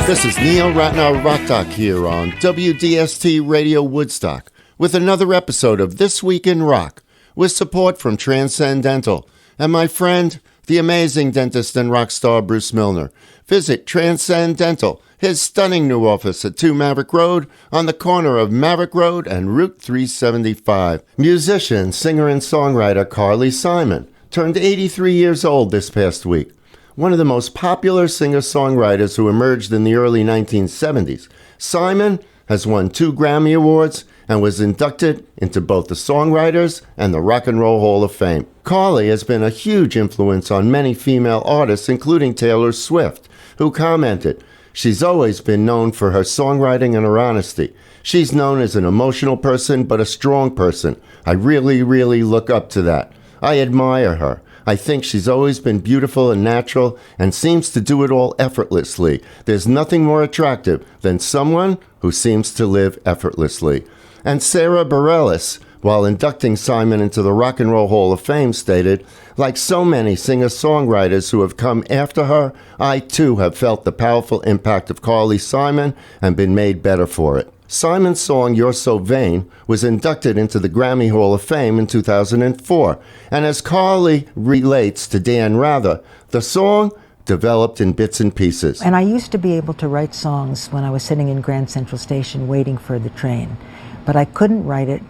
This is Neil Ratner Rock Doc here on WDST Radio Woodstock with another episode of This Week in Rock with support from Transcendental and my friend, the amazing dentist and rock star Bruce Milner. Visit Transcendental, his stunning new office at 2 Maverick Road on the corner of Maverick Road and Route 375. Musician, singer, and songwriter Carly Simon turned 83 years old this past week. One of the most popular singer-songwriters who emerged in the early 1970s, Simon has won 2 Grammy Awards and was inducted into both the Songwriters and the Rock and Roll Hall of Fame. Carly has been a huge influence on many female artists, including Taylor Swift, who commented, "She's always been known for her songwriting and her honesty. She's known as an emotional person, but a strong person. I really, really look up to that. I admire her. I think she's always been beautiful and natural and seems to do it all effortlessly. There's nothing more attractive than someone who seems to live effortlessly." And Sara Bareilles, while inducting Simon into the Rock and Roll Hall of Fame, stated, "Like so many singer-songwriters who have come after her, I too have felt the powerful impact of Carly Simon and been made better for it." Simon's song You're So Vain was inducted into the Grammy Hall of Fame in 2004, and as Carly relates to Dan Rather, the song developed in bits and pieces. And I used to be able to write songs when I was sitting in Grand Central Station waiting for the train, but I couldn't write it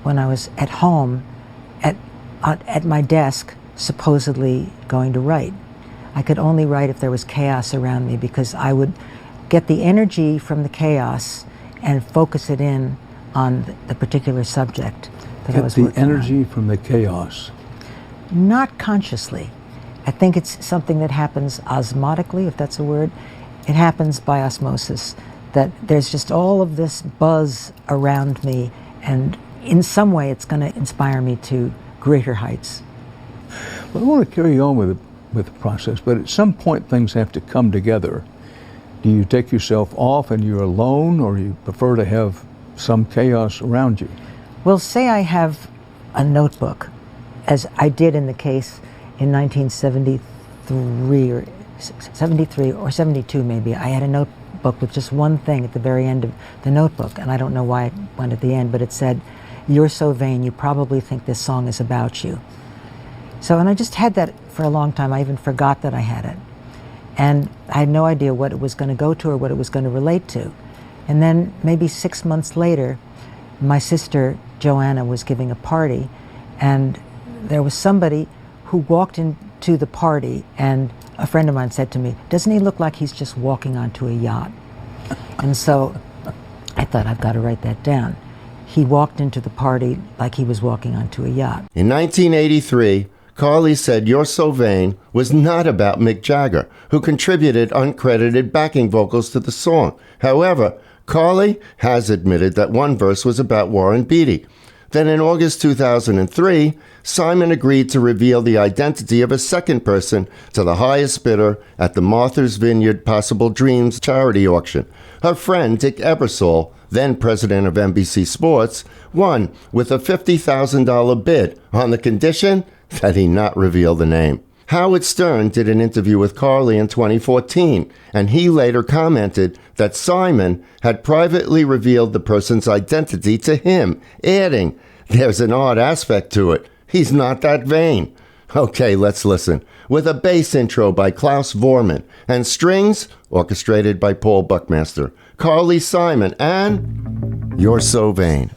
when I was at home at my desk, supposedly going to write. I could only write if there was chaos around me, because I would get the energy from the chaos and focus it in on the particular subject that I was working on. Get the energy from the chaos? Not consciously. I think it's something that happens osmotically, if that's a word. It happens by osmosis, that there's just all of this buzz around me, and in some way it's going to inspire me to greater heights. Well, I want to carry on with the process, but at some point things have to come together. Do you take yourself off and you're alone, or you prefer to have some chaos around you? Well, say I have a notebook, as I did in the case in 1973 or 73 or 72 maybe. I had a notebook with just one thing at the very end of the notebook, and I don't know why it went at the end, but it said, "You're so vain, you probably think this song is about you." So, and I just had that for a long time. I even forgot that I had it. And I had no idea what it was going to go to or what it was going to relate to. And then maybe 6 months later, my sister Joanna was giving a party, and there was somebody who walked into the party, and a friend of mine said to me, "Doesn't he look like he's just walking onto a yacht?" And so I thought, I've got to write that down. He walked into the party like he was walking onto a yacht. In 1983, Carly said You're So Vain was not about Mick Jagger, who contributed uncredited backing vocals to the song. However, Carly has admitted that one verse was about Warren Beatty. Then in August 2003, Simon agreed to reveal the identity of a second person to the highest bidder at the Martha's Vineyard Possible Dreams charity auction. Her friend Dick Ebersol, then president of NBC Sports, won with a $50,000 bid on the condition that he not reveal the name. Howard Stern did an interview with Carly in 2014, and he later commented that Simon had privately revealed the person's identity to him, adding, "There's an odd aspect to it. He's not that vain." Okay, let's listen. With a bass intro by Klaus Vormann and strings orchestrated by Paul Buckmaster, Carly Simon and You're So Vain.